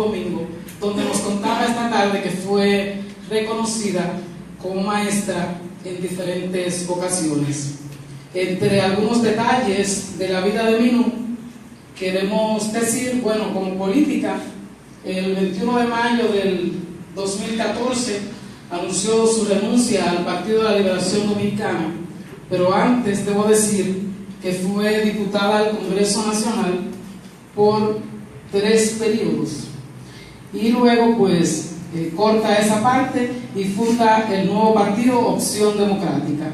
Domingo, donde nos contaba esta tarde que fue reconocida como maestra en diferentes ocasiones. Entre algunos detalles de la vida de Minú, queremos decir, bueno, como política, el 21 de mayo del 2014 anunció su renuncia al Partido de la Liberación Dominicana, pero antes debo decir que fue diputada al Congreso Nacional por 3 periodos y luego pues corta esa parte y funda el nuevo partido Opción Democrática.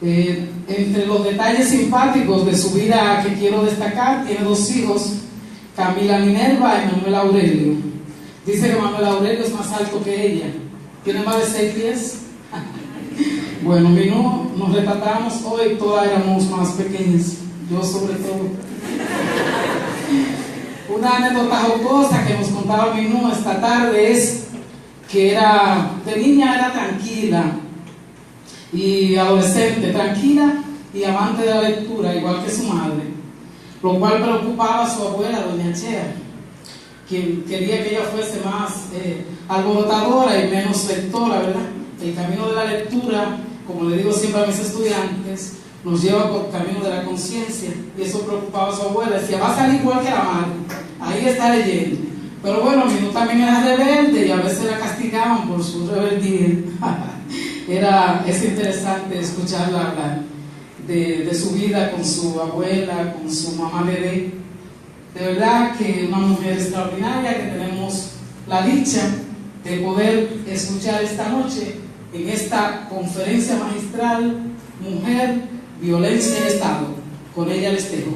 Entre los detalles simpáticos de su vida que quiero destacar, tiene 2 hijos, Camila Minerva y Manuel Aurelio. Dice que Manuel Aurelio es más alto que ella, tiene más de 6 pies. Bueno, Minú, nos retratamos hoy, todas éramos más pequeñas, yo sobre todo. Una anécdota jocosa que nos contaba Minú esta tarde es que de niña era tranquila y adolescente, tranquila y amante de la lectura, igual que su madre, lo cual preocupaba a su abuela, doña Chea, quien quería que ella fuese más alborotadora y menos lectora, ¿verdad? El camino de la lectura, como le digo siempre a mis estudiantes, nos lleva por camino de la conciencia, y eso preocupaba a su abuela. Decía, va a salir igual que la madre, ahí está leyendo. Pero bueno, Minú también era rebelde y a veces la castigaban por su rebeldía. Es interesante escucharla hablar de su vida con su abuela, con su mamá bebé. De verdad que una mujer extraordinaria que tenemos la dicha de poder escuchar esta noche en esta conferencia magistral Mujer, Violencia en Estado. Con ella les dejo.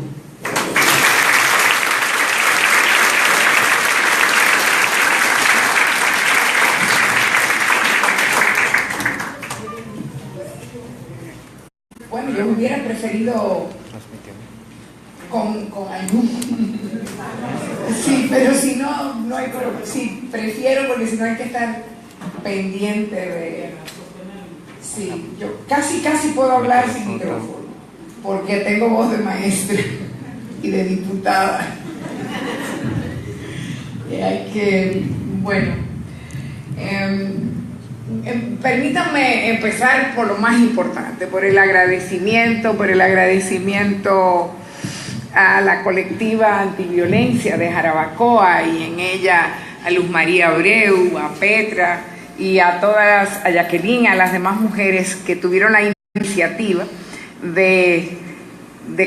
Bueno, yo hubiera preferido con algún. Sí, pero si no, no hay problema. Sí, prefiero porque si no hay que estar pendiente de. Sí, yo casi puedo hablar sin micrófono, porque tengo voz de maestra y de diputada. Y hay que, bueno, permítanme empezar por lo más importante, por el agradecimiento a la colectiva antiviolencia de Jarabacoa y en ella a Luz María Abreu, a Petra y a todas, a Jacqueline, a las demás mujeres que tuvieron la iniciativa de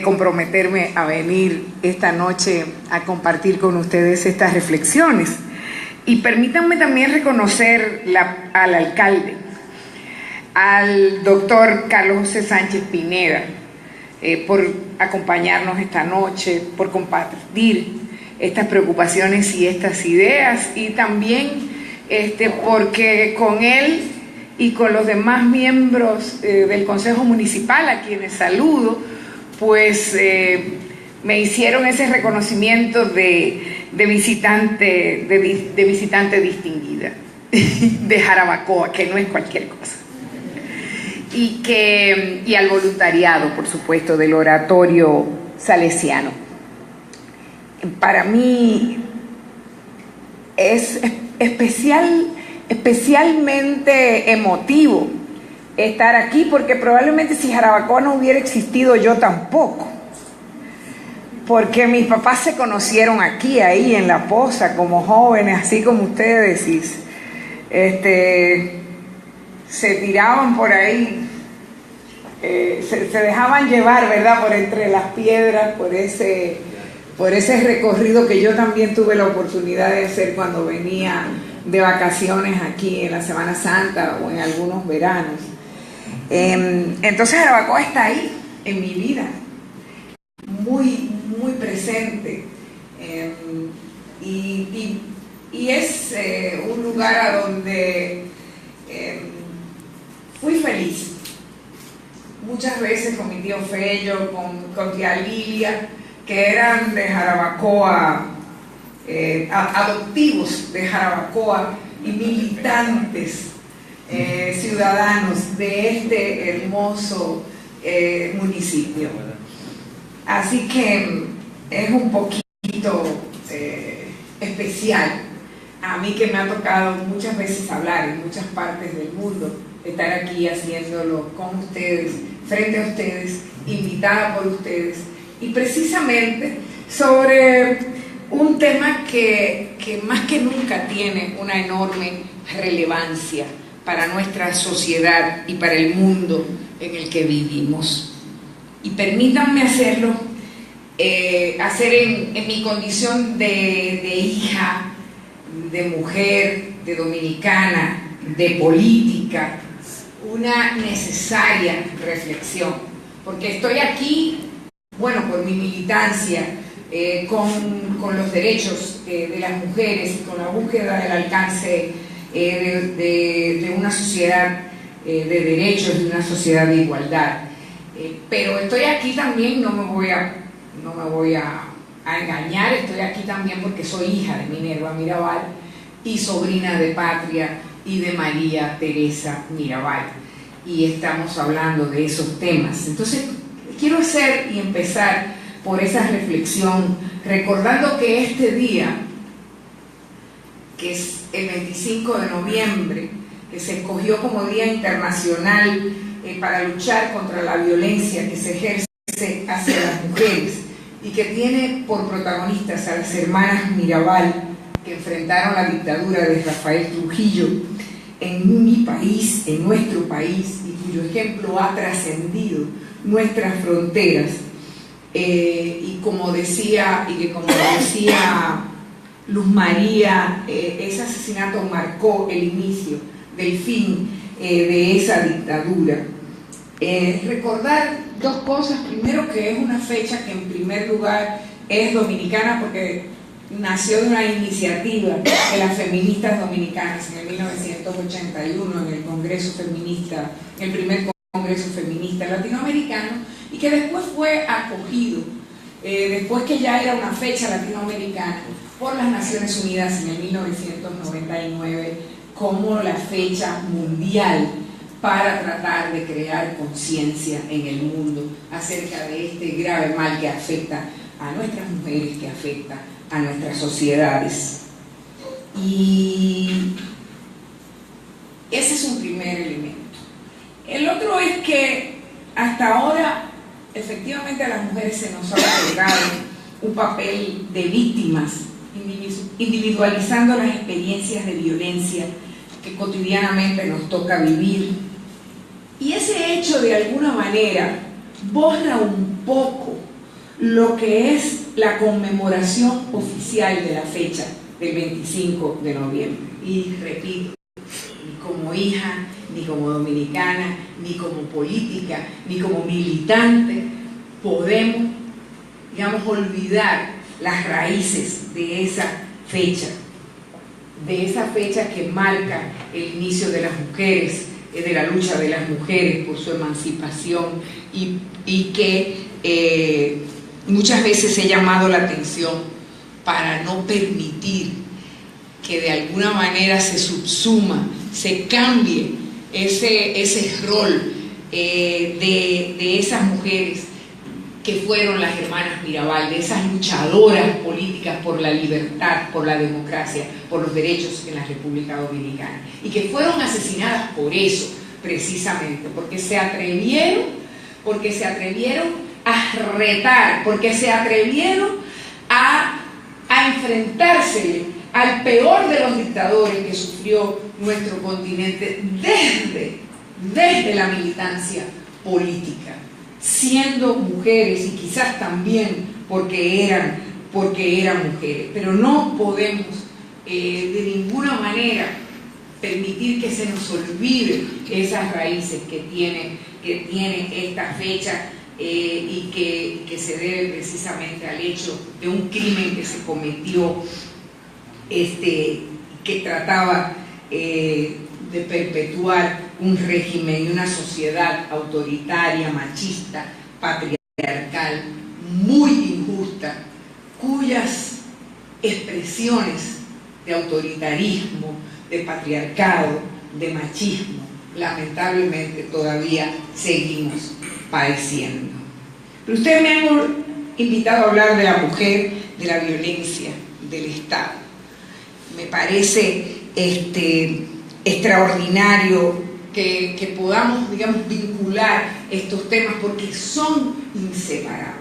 comprometerme a venir esta noche a compartir con ustedes estas reflexiones. Y permítanme también reconocer al alcalde, al doctor Carlos José Sánchez Pineda, por acompañarnos esta noche, por compartir estas preocupaciones y estas ideas, y también porque con él y con los demás miembros del Consejo Municipal, a quienes saludo, pues me hicieron ese reconocimiento de visitante distinguida de Jarabacoa, que no es cualquier cosa. Y al voluntariado, por supuesto, del oratorio salesiano. Para mí es especialmente emotivo estar aquí, porque probablemente si Jarabacoa no hubiera existido, yo tampoco. Porque mis papás se conocieron aquí, ahí en La Poza, como jóvenes, así como ustedes, y se tiraban por ahí, se dejaban llevar, ¿verdad?, por entre las piedras, por ese recorrido que yo también tuve la oportunidad de hacer cuando venía de vacaciones aquí en la Semana Santa o en algunos veranos. Entonces Jarabacoa está ahí en mi vida, muy presente, y es un lugar a donde fui feliz muchas veces con mi tío Fello, con tía Lilia, que eran de Jarabacoa, adoptivos de Jarabacoa y militantes ciudadanos de este hermoso municipio. Así que es un poquito especial a mí que me ha tocado muchas veces hablar en muchas partes del mundo, estar aquí haciéndolo con ustedes, frente a ustedes, invitada por ustedes, y precisamente sobre un tema que más que nunca tiene una enorme relevancia para nuestra sociedad y para el mundo en el que vivimos. Y permítanme hacerlo, hacer en mi condición de hija, de mujer, de dominicana, de política, una necesaria reflexión, porque estoy aquí, bueno, por mi militancia, con los derechos de las mujeres y con la búsqueda del alcance de una sociedad de derechos, de una sociedad de igualdad. Pero estoy aquí también, no me voy a engañar, estoy aquí también porque soy hija de Minerva Mirabal y sobrina de Patria y de María Teresa Mirabal, y estamos hablando de esos temas. Entonces quiero hacer y empezar por esa reflexión, recordando que este día, que es el 25 de noviembre, que se escogió como Día Internacional para luchar contra la violencia que se ejerce hacia las mujeres, y que tiene por protagonistas a las hermanas Mirabal, que enfrentaron la dictadura de Rafael Trujillo en mi país, en nuestro país, y cuyo ejemplo ha trascendido nuestras fronteras. Y como decía Luz María, ese asesinato marcó el inicio del fin de esa dictadura. Recordar dos cosas. Primero, que es una fecha que en primer lugar es dominicana porque nació de una iniciativa de las feministas dominicanas en el 1981 en el Congreso Feminista, el primer Congreso Feminista Latinoamericano, y que después fue acogido, después que ya era una fecha latinoamericana, por las Naciones Unidas en el 1999 como la fecha mundial para tratar de crear conciencia en el mundo acerca de este grave mal que afecta a nuestras mujeres, que afecta a nuestras sociedades. Y ese es un primer elemento. El otro es que hasta ahora efectivamente a las mujeres se nos ha otorgado un papel de víctimas, individualizando las experiencias de violencia que cotidianamente nos toca vivir. Y ese hecho de alguna manera borra un poco lo que es la conmemoración oficial de la fecha del 25 de noviembre. Y repito, ni como hija, ni como dominicana, ni como política, ni como militante, podemos, digamos, olvidar las raíces de esa fecha que marca el inicio de las mujeres, de la lucha de las mujeres por su emancipación, y que muchas veces he llamado la atención para no permitir que de alguna manera se subsuma, se cambie ese rol de esas mujeres que fueron las hermanas Mirabal, de esas luchadoras políticas por la libertad, por la democracia, por los derechos en la República Dominicana, y que fueron asesinadas por eso, precisamente, porque se atrevieron a retar, porque se atrevieron a enfrentársele al peor de los dictadores que sufrió nuestro continente desde la militancia política, siendo mujeres, y quizás también porque eran mujeres. Pero no podemos de ninguna manera permitir que se nos olvide esas raíces que tiene esta fecha, y que se debe precisamente al hecho de un crimen que se cometió, que trataba de perpetuar un régimen y una sociedad autoritaria, machista, patriarcal, muy injusta, cuyas expresiones de autoritarismo, de patriarcado, de machismo, lamentablemente todavía seguimos padeciendo. Pero ustedes me han invitado a hablar de la mujer, de la violencia, del Estado. Me parece extraordinario que podamos, digamos, vincular estos temas porque son inseparables.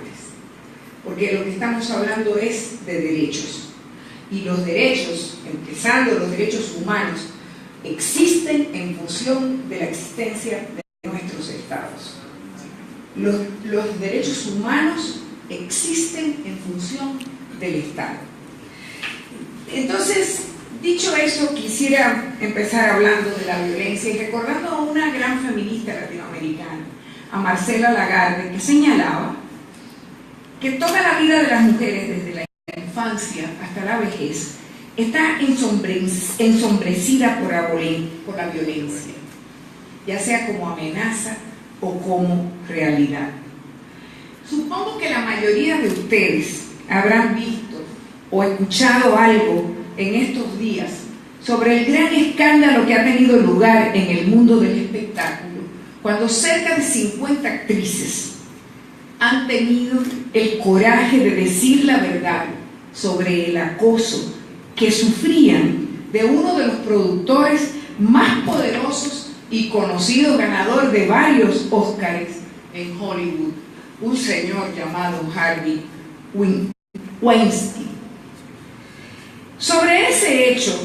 Porque lo que estamos hablando es de derechos. Y los derechos, empezando los derechos humanos, existen en función de la existencia de nuestros estados. Los derechos humanos existen en función del Estado. Entonces, dicho eso, quisiera empezar hablando de la violencia y recordando a una gran feminista latinoamericana, a Marcela Lagarde, que señalaba que toda la vida de las mujeres, desde la infancia hasta la vejez, está ensombrecida por la violencia, ya sea como amenaza o como realidad. Supongo que la mayoría de ustedes habrán visto o escuchado algo en estos días sobre el gran escándalo que ha tenido lugar en el mundo del espectáculo, cuando cerca de 50 actrices han tenido el coraje de decir la verdad sobre el acoso que sufrían de uno de los productores más poderosos y conocido ganador de varios Óscares en Hollywood, un señor llamado Harvey Weinstein. Sobre ese hecho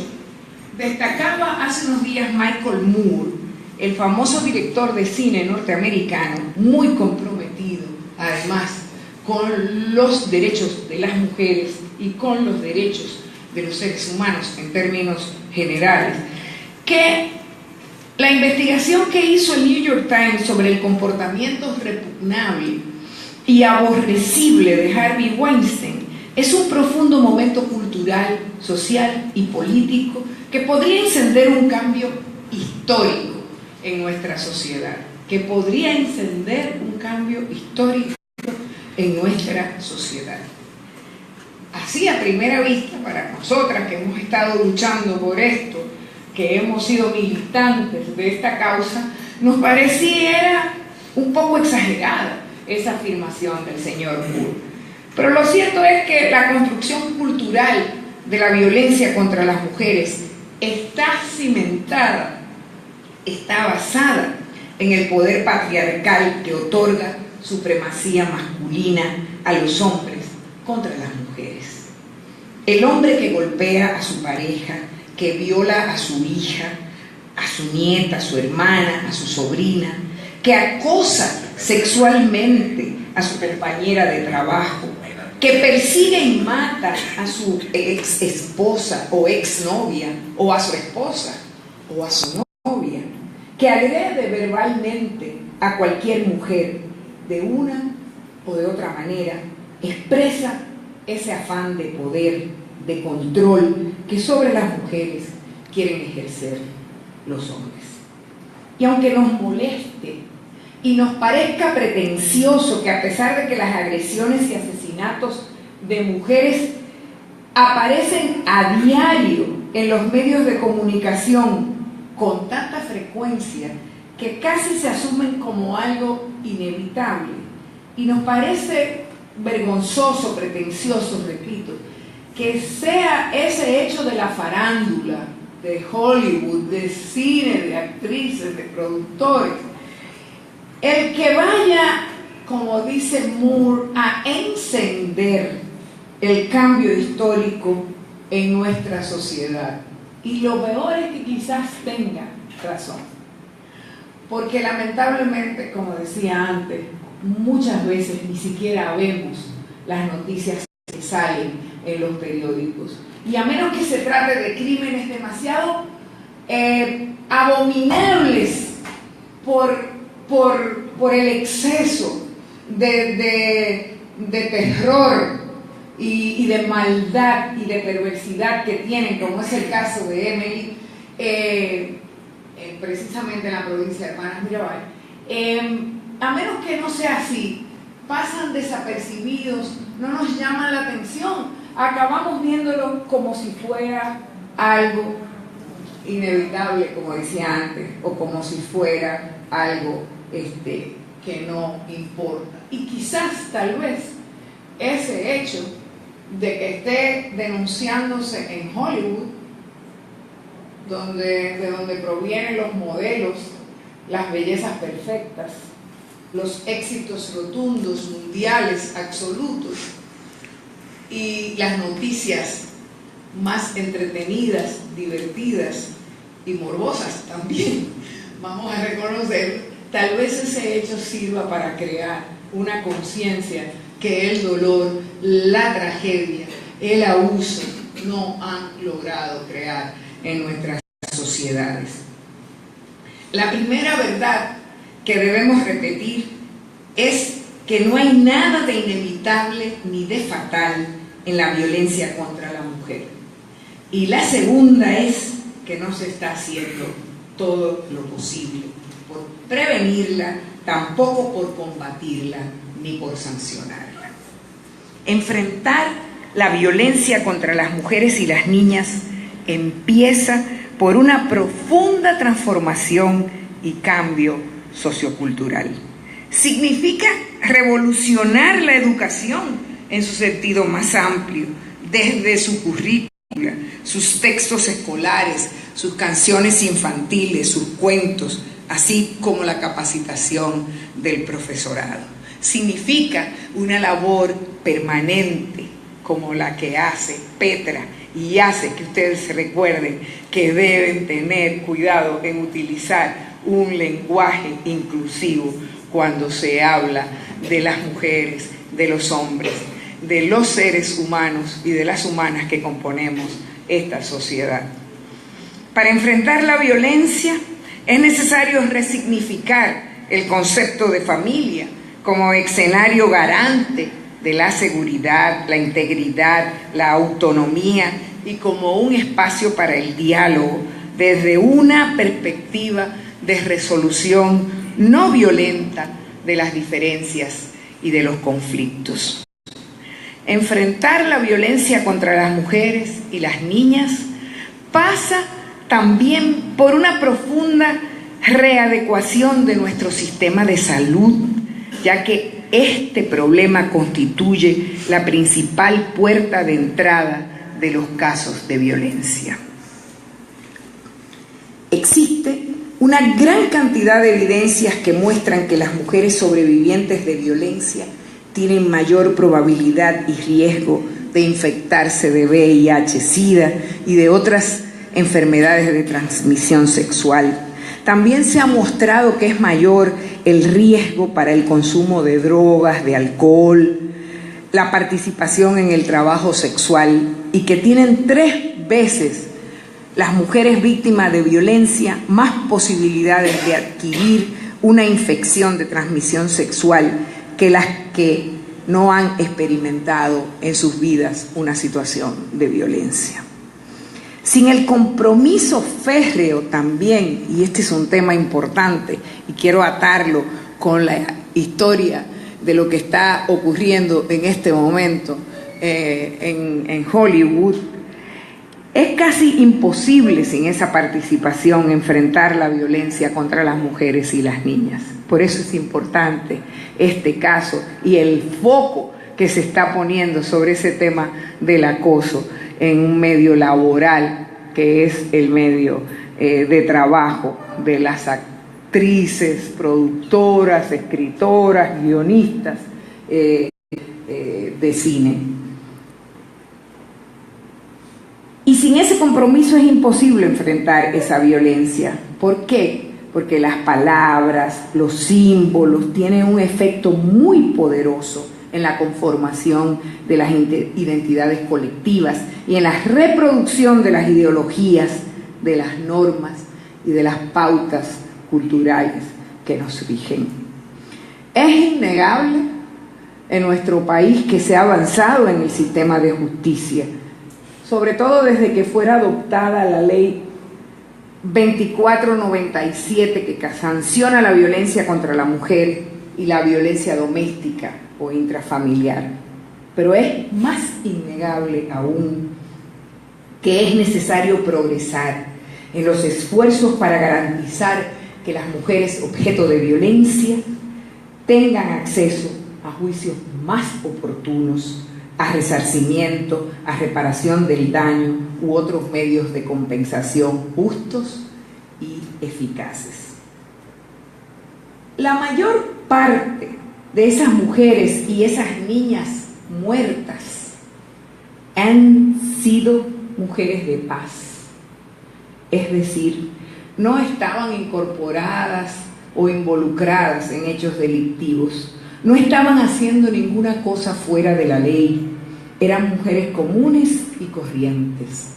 destacaba hace unos días Michael Moore, el famoso director de cine norteamericano, muy comprometido además con los derechos de las mujeres y con los derechos de los seres humanos en términos generales, que la investigación que hizo el New York Times sobre el comportamiento repugnable y aborrecible de Harvey Weinstein es un profundo momento cultural, social y político que podría encender un cambio histórico en nuestra sociedad, Así a primera vista, para nosotras que hemos estado luchando por esto, que hemos sido militantes de esta causa, nos pareciera un poco exagerada esa afirmación del señor Moore. Pero lo cierto es que la construcción cultural de la violencia contra las mujeres está cimentada, está basada en el poder patriarcal que otorga supremacía masculina a los hombres contra las mujeres. El hombre que golpea a su pareja, que viola a su hija, a su nieta, a su hermana, a su sobrina, que acosa sexualmente a su compañera de trabajo, que persigue y mata a su ex esposa o ex novia, o a su esposa o a su novia, que agrede verbalmente a cualquier mujer de una o de otra manera, expresa ese afán de poder, de control que sobre las mujeres quieren ejercer los hombres. Y aunque nos moleste y nos parezca pretencioso que a pesar de que las agresiones y asesinatos de mujeres aparecen a diario en los medios de comunicación con tanta frecuencia que casi se asumen como algo inevitable, y nos parece vergonzoso, pretencioso, repito, que sea ese hecho de la farándula, de Hollywood, de cine, de actrices, de productores, el que vaya, como dice Moore, a encender el cambio histórico en nuestra sociedad. Y lo peor es que quizás tenga razón, porque lamentablemente, como decía antes, muchas veces ni siquiera vemos las noticias que salen en los periódicos, y a menos que se trate de crímenes demasiado abominables por el exceso de terror y de maldad y de perversidad que tienen, como es el caso de Emily, precisamente en la provincia de Hermanas Mirabal, a menos que no sea así, pasan desapercibidos, no nos llaman la atención, acabamos viéndolo como si fuera algo inevitable, como decía antes, o como si fuera algo que no importa. Y quizás, tal vez, ese hecho de que esté denunciándose en Hollywood de donde provienen los modelos, las bellezas perfectas, los éxitos rotundos, mundiales, absolutos, y las noticias más entretenidas, divertidas y morbosas también, vamos a reconocer, tal vez ese hecho sirva para crear una conciencia que el dolor, la tragedia, el abuso no han logrado crear en nuestras sociedades. La primera verdad que debemos repetir es que no hay nada de inevitable ni de fatal en la violencia contra la mujer. Y la segunda es que no se está haciendo todo lo posible por prevenirla, tampoco por combatirla ni por sancionarla. Enfrentar la violencia contra las mujeres y las niñas empieza por una profunda transformación y cambio sociocultural. Significa revolucionar la educación en su sentido más amplio, desde su currícula, sus textos escolares, sus canciones infantiles, sus cuentos, así como la capacitación del profesorado. Significa una labor permanente como la que hace Petra, y hace que ustedes recuerden que deben tener cuidado en utilizar un lenguaje inclusivo cuando se habla de las mujeres, de los hombres, de los seres humanos y de las humanas que componemos esta sociedad. Para enfrentar la violencia es necesario resignificar el concepto de familia como escenario garante de la seguridad, la integridad, la autonomía y como un espacio para el diálogo desde una perspectiva de resolución no violenta de las diferencias y de los conflictos. Enfrentar la violencia contra las mujeres y las niñas pasa también por una profunda readecuación de nuestro sistema de salud, ya que este problema constituye la principal puerta de entrada de los casos de violencia. Existe una gran cantidad de evidencias que muestran que las mujeres sobrevivientes de violencia tienen mayor probabilidad y riesgo de infectarse de VIH, SIDA y de otras enfermedades de transmisión sexual. También se ha mostrado que es mayor el riesgo para el consumo de drogas, de alcohol, la participación en el trabajo sexual, y que tienen 3 veces las mujeres víctimas de violencia más posibilidades de adquirir una infección de transmisión sexual que las que no han experimentado en sus vidas una situación de violencia. Sin el compromiso férreo también, y este es un tema importante y quiero atarlo con la historia de lo que está ocurriendo en este momento en Hollywood, es casi imposible sin esa participación enfrentar la violencia contra las mujeres y las niñas. Por eso es importante este caso y el foco que se está poniendo sobre ese tema del acoso en un medio laboral que es el medio de trabajo de las actrices, productoras, escritoras, guionistas de cine. Y sin ese compromiso es imposible enfrentar esa violencia. ¿Por qué? Porque las palabras, los símbolos tienen un efecto muy poderoso en la conformación de las identidades colectivas y en la reproducción de las ideologías, de las normas y de las pautas culturales que nos rigen. Es innegable en nuestro país que se ha avanzado en el sistema de justicia, sobre todo desde que fuera adoptada la ley 2497 que sanciona la violencia contra la mujer y la violencia doméstica o intrafamiliar. Pero es más innegable aún que es necesario progresar en los esfuerzos para garantizar que las mujeres objeto de violencia tengan acceso a juicios más oportunos, a resarcimiento, a reparación del daño u otros medios de compensación justos y eficaces. La mayor parte de esas mujeres y esas niñas muertas han sido mujeres de paz, es decir, no estaban incorporadas o involucradas en hechos delictivos, no estaban haciendo ninguna cosa fuera de la ley, eran mujeres comunes y corrientes,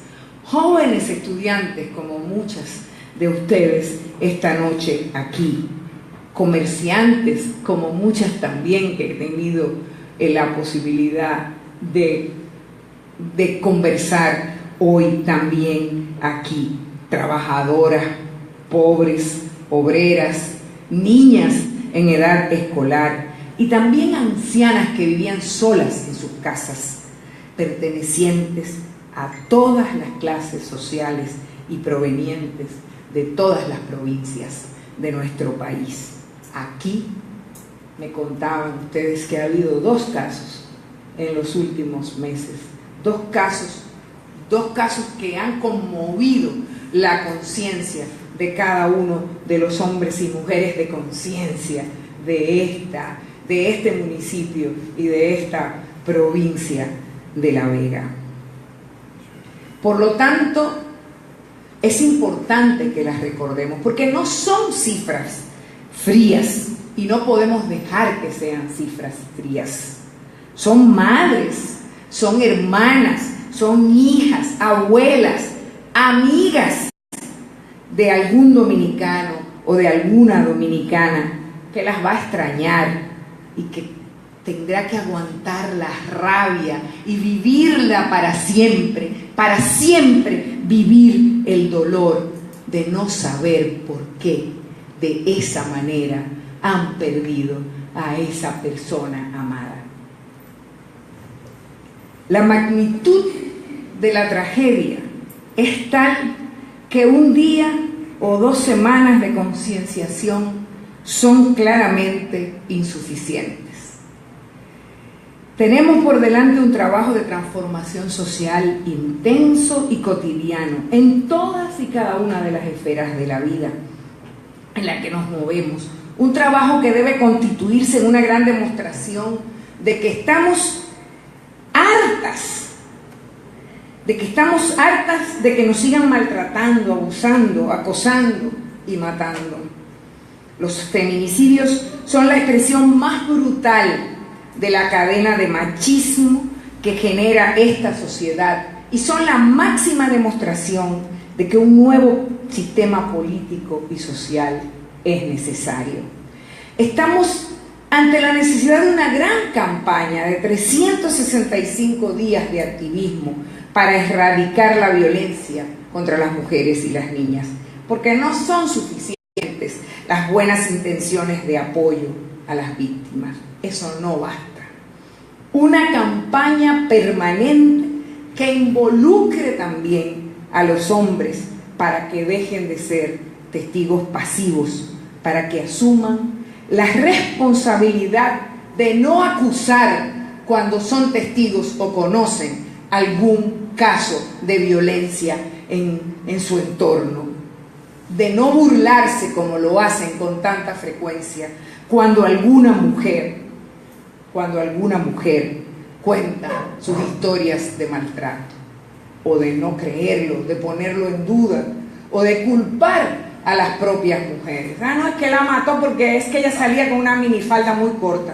jóvenes estudiantes como muchas de ustedes esta noche aquí, comerciantes como muchas también que he tenido la posibilidad de conversar hoy también aquí, trabajadoras, pobres, obreras, niñas en edad escolar y también ancianas que vivían solas en sus casas, pertenecientes a todas las clases sociales y provenientes de todas las provincias de nuestro país. Aquí me contaban ustedes que ha habido 2 casos en los últimos meses, 2 casos que han conmovido la conciencia de cada uno de los hombres y mujeres de conciencia de este municipio y de esta provincia de La Vega. Por lo tanto, es importante que las recordemos, porque no son cifras frías y no podemos dejar que sean cifras frías. Son madres, son hermanas, son hijas, abuelas, amigas de algún dominicano o de alguna dominicana que las va a extrañar y que tendrá que aguantar la rabia y vivirla para siempre vivir el dolor de no saber por qué de esa manera han perdido a esa persona amada. La magnitud de la tragedia es tal que un día o 2 semanas de concienciación son claramente insuficientes. Tenemos por delante un trabajo de transformación social intenso y cotidiano en todas y cada una de las esferas de la vida en la que nos movemos. Un trabajo que debe constituirse en una gran demostración de que estamos hartas de que nos sigan maltratando, abusando, acosando y matando. Los feminicidios son la expresión más brutal de la cadena de machismo que genera esta sociedad y son la máxima demostración de que un nuevo sistema político y social es necesario. Estamos ante la necesidad de una gran campaña de 365 días de activismo para erradicar la violencia contra las mujeres y las niñas, porque no son suficientes las buenas intenciones de apoyo a las víctimas. Eso no basta. Una campaña permanente que involucre también a los hombres para que dejen de ser testigos pasivos, para que asuman la responsabilidad de no acusar cuando son testigos o conocen algún caso de violencia en su entorno, de no burlarse como lo hacen con tanta frecuencia cuando alguna mujer cuenta sus historias de maltrato, o de no creerlo, de ponerlo en duda, o de culpar a las propias mujeres. No, es que la mató porque es que ella salía con una minifalda muy corta.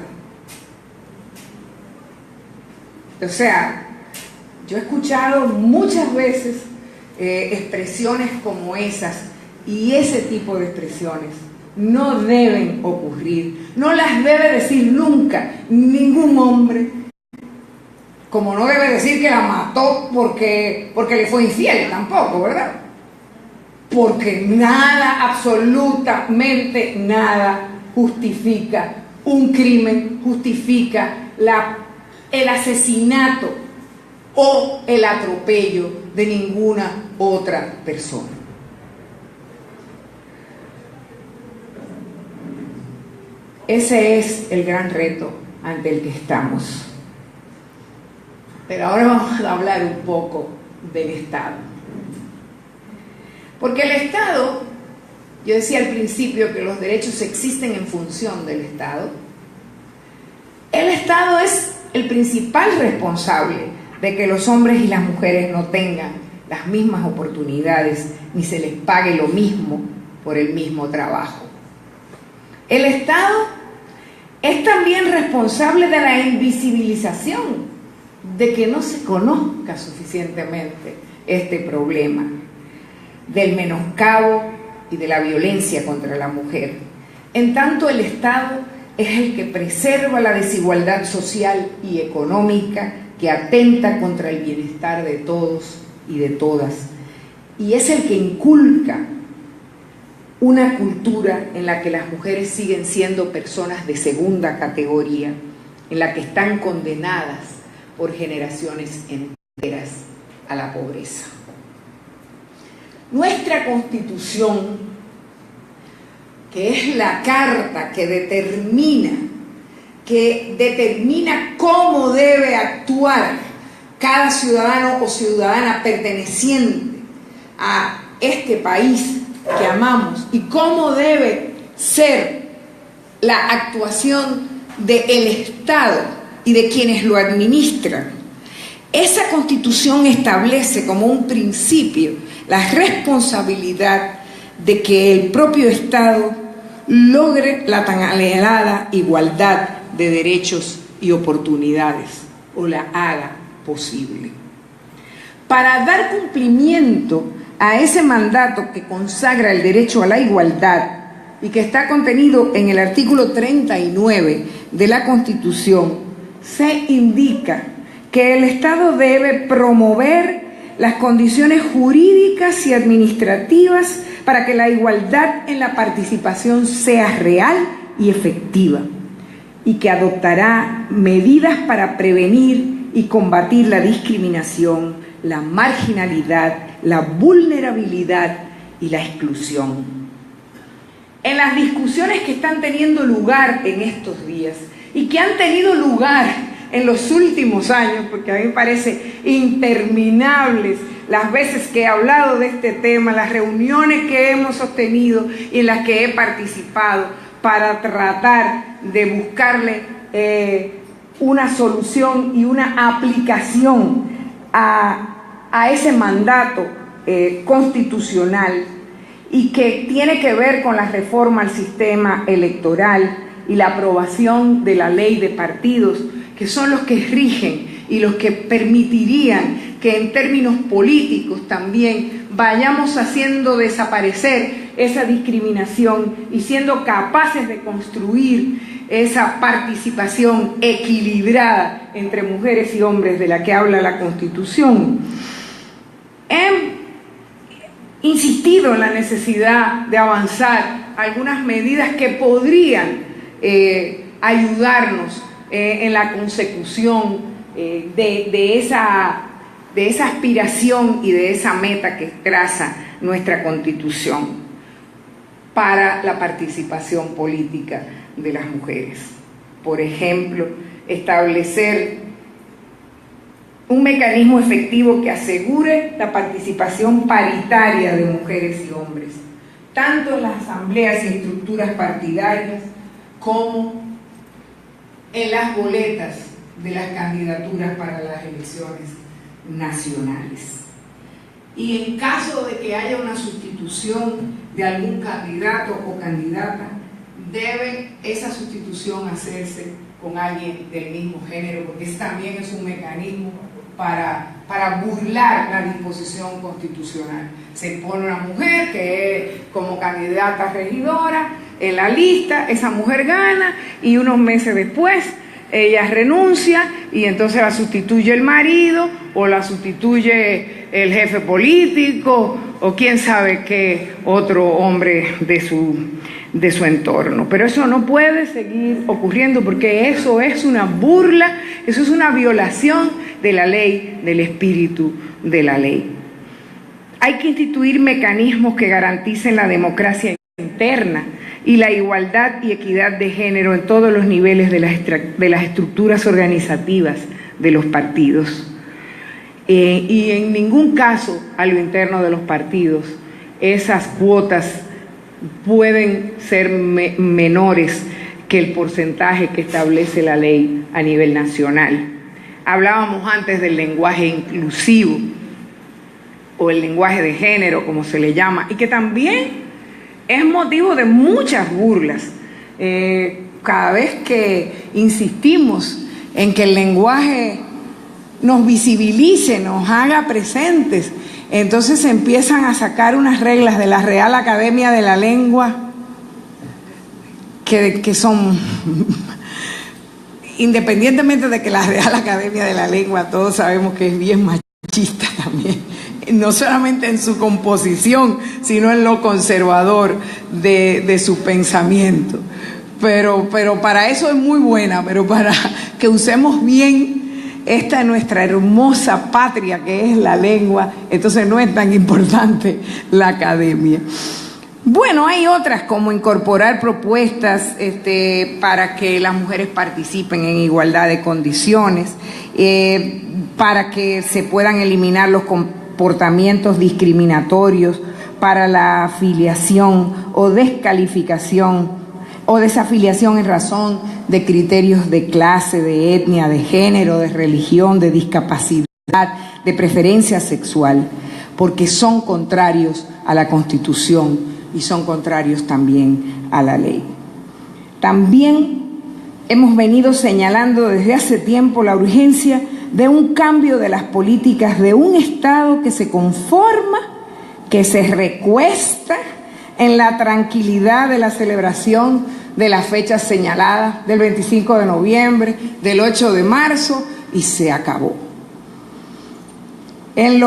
O sea, yo he escuchado muchas veces expresiones como esas, y ese tipo de expresiones no deben ocurrir, no las debe decir nunca ningún hombre, como no debe decir que la mató porque le fue infiel tampoco, ¿verdad? Porque nada, absolutamente nada justifica un crimen, justifica el asesinato o el atropello de ninguna otra persona. Ese es el gran reto ante el que estamos. Pero ahora vamos a hablar un poco del Estado. Porque el Estado, yo decía al principio que los derechos existen en función del Estado. El Estado es el principal responsable de que los hombres y las mujeres no tengan las mismas oportunidades ni se les pague lo mismo por el mismo trabajo. El Estado es también responsable de la invisibilización, de que no se conozca suficientemente este problema, del menoscabo y de la violencia contra la mujer. En tanto, el Estado es el que preserva la desigualdad social y económica que atenta contra el bienestar de todos y de todas, y es el que inculca una cultura en la que las mujeres siguen siendo personas de segunda categoría, en la que están condenadas por generaciones enteras a la pobreza. Nuestra Constitución, que es la carta que determina cómo debe actuar cada ciudadano o ciudadana perteneciente a este país que amamos y cómo debe ser la actuación del Estado y de quienes lo administran. Esa Constitución establece como un principio la responsabilidad de que el propio Estado logre la tan anhelada igualdad de derechos y oportunidades, o la haga posible. Para dar cumplimiento a ese mandato que consagra el derecho a la igualdad y que está contenido en el artículo 39 de la Constitución, se indica que el Estado debe promover las condiciones jurídicas y administrativas para que la igualdad en la participación sea real y efectiva, y que adoptará medidas para prevenir y combatir la discriminación, la marginalidad, la vulnerabilidad y la exclusión. En las discusiones que están teniendo lugar en estos días y que han tenido lugar en los últimos años, porque a mí me parece interminables las veces que he hablado de este tema, las reuniones que hemos sostenido y en las que he participado para tratar de buscarle una solución y una aplicación a ese mandato constitucional, y que tiene que ver con la reforma al sistema electoral y la aprobación de la ley de partidos, que son los que rigen y los que permitirían que en términos políticos también vayamos haciendo desaparecer esa discriminación y siendo capaces de construir esa participación equilibrada entre mujeres y hombres de la que habla la Constitución. He insistido en la necesidad de avanzar algunas medidas que podrían ayudarnos en la consecución de esa aspiración y de esa meta que traza nuestra Constitución para la participación política de las mujeres. Por ejemplo, establecer un mecanismo efectivo que asegure la participación paritaria de mujeres y hombres, tanto en las asambleas y estructuras partidarias como en las boletas de las candidaturas para las elecciones nacionales. Y en caso de que haya una sustitución de algún candidato o candidata, debe esa sustitución hacerse con alguien del mismo género, porque ese también es un mecanismo para burlar la disposición constitucional. Se pone una mujer que es como candidata a regidora en la lista, esa mujer gana y unos meses después ella renuncia y entonces la sustituye el marido o la sustituye el jefe político o quién sabe qué otro hombre de su entorno. Pero eso no puede seguir ocurriendo, porque eso es una burla, eso es una violación de la ley, del espíritu de la ley. Hay que instituir mecanismos que garanticen la democracia interna y la igualdad y equidad de género en todos los niveles de las estructuras organizativas de los partidos. y en ningún caso a lo interno de los partidos. Esas cuotas pueden ser menores que el porcentaje que establece la ley a nivel nacional. Hablábamos antes del lenguaje inclusivo o el lenguaje de género, como se le llama, y que también es motivo de muchas burlas. Cada vez que insistimos en que el lenguaje nos visibilice, nos haga presentes, entonces se empiezan a sacar unas reglas de la Real Academia de la Lengua que son, independientemente de que la Real Academia de la Lengua todos sabemos que es bien machista también, no solamente en su composición, sino en lo conservador de su pensamiento. Pero para eso es muy buena, pero para que usemos bien esta nuestra hermosa patria que es la lengua, entonces no es tan importante la academia. Bueno, hay otras como incorporar propuestas para que las mujeres participen en igualdad de condiciones, para que se puedan eliminar los comportamientos discriminatorios para la afiliación o descalificación o desafiliación en razón de criterios de clase, de etnia, de género, de religión, de discapacidad, de preferencia sexual, porque son contrarios a la Constitución y son contrarios también a la ley. También hemos venido señalando desde hace tiempo la urgencia de un cambio de las políticas de un Estado que se conforma, que se recuesta en la tranquilidad de la celebración de las fechas señaladas, del 25 de noviembre, del 8 de marzo, y se acabó. En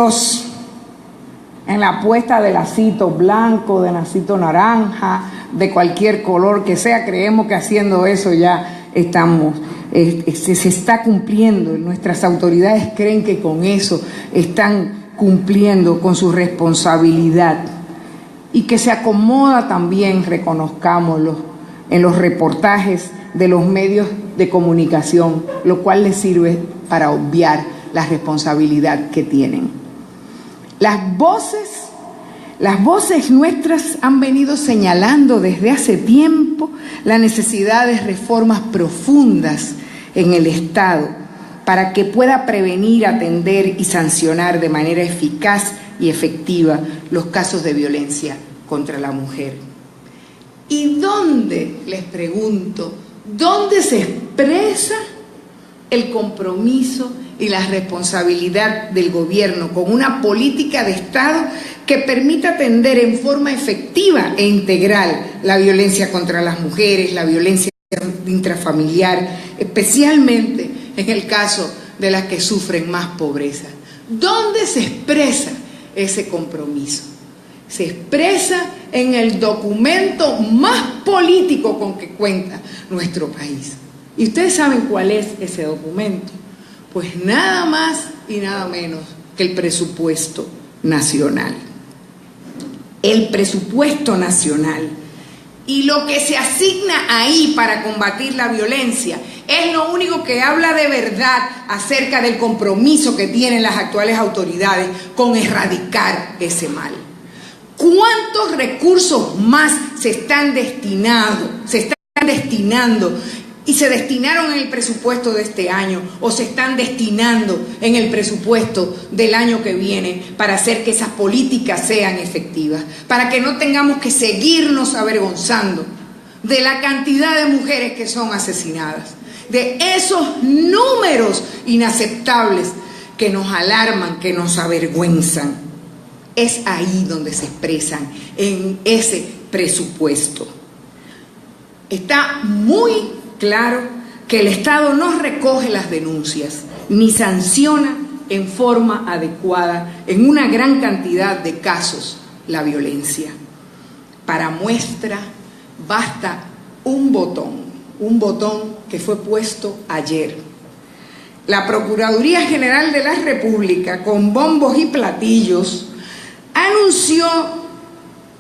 la puesta de lacito blanco, de lacito naranja, de cualquier color que sea, creemos que haciendo eso ya se está cumpliendo. Nuestras autoridades creen que con eso están cumpliendo con su responsabilidad y que se acomoda también, reconozcámoslo, en los reportajes de los medios de comunicación, lo cual les sirve para obviar la responsabilidad que tienen. Las voces nuestras han venido señalando desde hace tiempo la necesidad de reformas profundas en el Estado para que pueda prevenir, atender y sancionar de manera eficaz y efectiva los casos de violencia contra la mujer. ¿Y dónde, les pregunto, dónde se expresa el compromiso y la responsabilidad del gobierno con una política de Estado que permita atender en forma efectiva e integral la violencia contra las mujeres, la violencia intrafamiliar, especialmente en el caso de las que sufren más pobreza? ¿Dónde se expresa ese compromiso? Se expresa en el documento más político con que cuenta nuestro país. ¿Y ustedes saben cuál es ese documento? Pues nada más y nada menos que el presupuesto nacional. El presupuesto nacional. Y lo que se asigna ahí para combatir la violencia es lo único que habla de verdad acerca del compromiso que tienen las actuales autoridades con erradicar ese mal. ¿Cuántos recursos más se están destinando y se destinaron en el presupuesto de este año o se están destinando en el presupuesto del año que viene para hacer que esas políticas sean efectivas, para que no tengamos que seguirnos avergonzando de la cantidad de mujeres que son asesinadas, de esos números inaceptables que nos alarman, que nos avergüenzan? Es ahí donde se expresan, en ese presupuesto. Está muy claro que el Estado no recoge las denuncias ni sanciona en forma adecuada en una gran cantidad de casos la violencia. Para muestra basta un botón que fue puesto ayer. La Procuraduría General de la República, con bombos y platillos, anunció,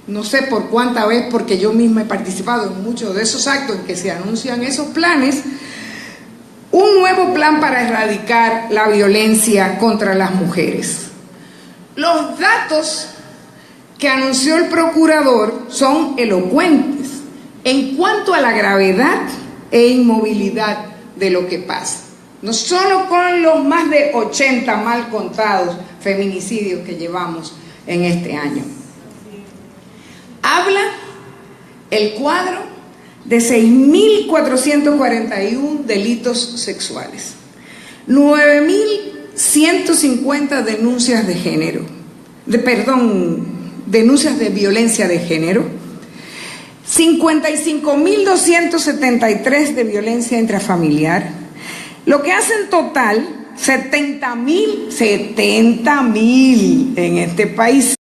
no sé por cuánta vez, porque yo misma he participado en muchos de esos actos en que se anuncian esos planes, un nuevo plan para erradicar la violencia contra las mujeres. Los datos que anunció el procurador son elocuentes en cuanto a la gravedad e inmovilidad de lo que pasa. No solo con los más de 80 mal contados feminicidios que llevamos en este año. Habla el cuadro de 6.441 delitos sexuales, 9.150 denuncias de género, denuncias de violencia de género, 55.273 de violencia intrafamiliar, lo que hace en total 70.000 en este paísito,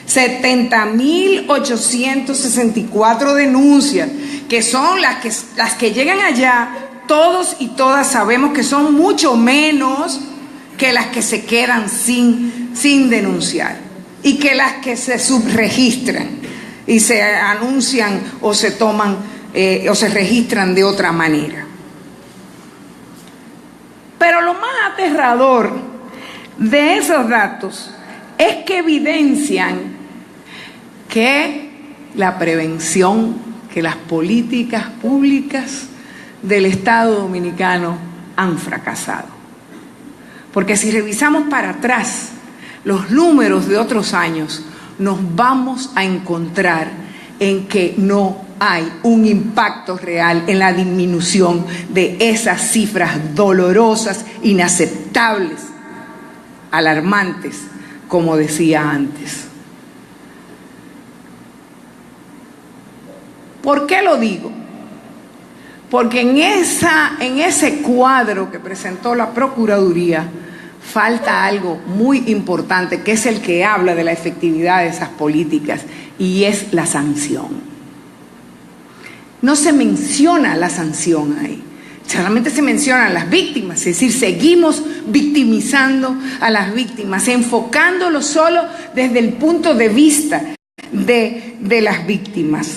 70.864 denuncias, que son las que llegan allá. Todos y todas sabemos que son mucho menos que las que se quedan sin denunciar, y que las que se subregistran y se anuncian o se toman o se registran de otra manera. Pero lo más aterrador de esos datos es que evidencian que la prevención, que las políticas públicas del Estado dominicano han fracasado. Porque si revisamos para atrás los números de otros años, nos vamos a encontrar en que no hay un impacto real en la disminución de esas cifras dolorosas, inaceptables, alarmantes, como decía antes. ¿Por qué lo digo? Porque en ese cuadro que presentó la Procuraduría falta algo muy importante, que es el que habla de la efectividad de esas políticas, y es la sanción. No se menciona la sanción ahí, solamente se mencionan las víctimas, es decir, seguimos victimizando a las víctimas, enfocándolo solo desde el punto de vista de las víctimas.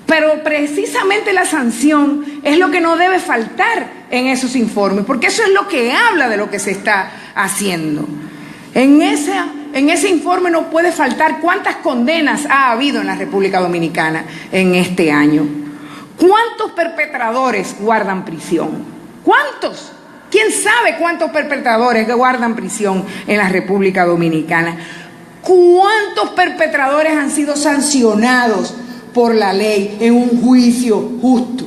Pero precisamente la sanción es lo que no debe faltar en esos informes, porque eso es lo que habla de lo que se está haciendo. En ese informe no puede faltar cuántas condenas ha habido en la República Dominicana en este año. ¿Cuántos perpetradores guardan prisión? ¿Cuántos? ¿Quién sabe cuántos perpetradores guardan prisión en la República Dominicana? ¿Cuántos perpetradores han sido sancionados por la ley en un juicio justo?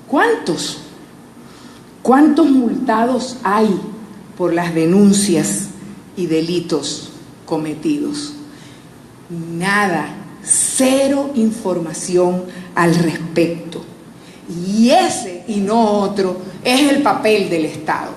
¿Cuántos? ¿Cuántos multados hay por las denuncias y delitos cometidos? Nada, cero información al respecto. Y ese y no otro es el papel del Estado.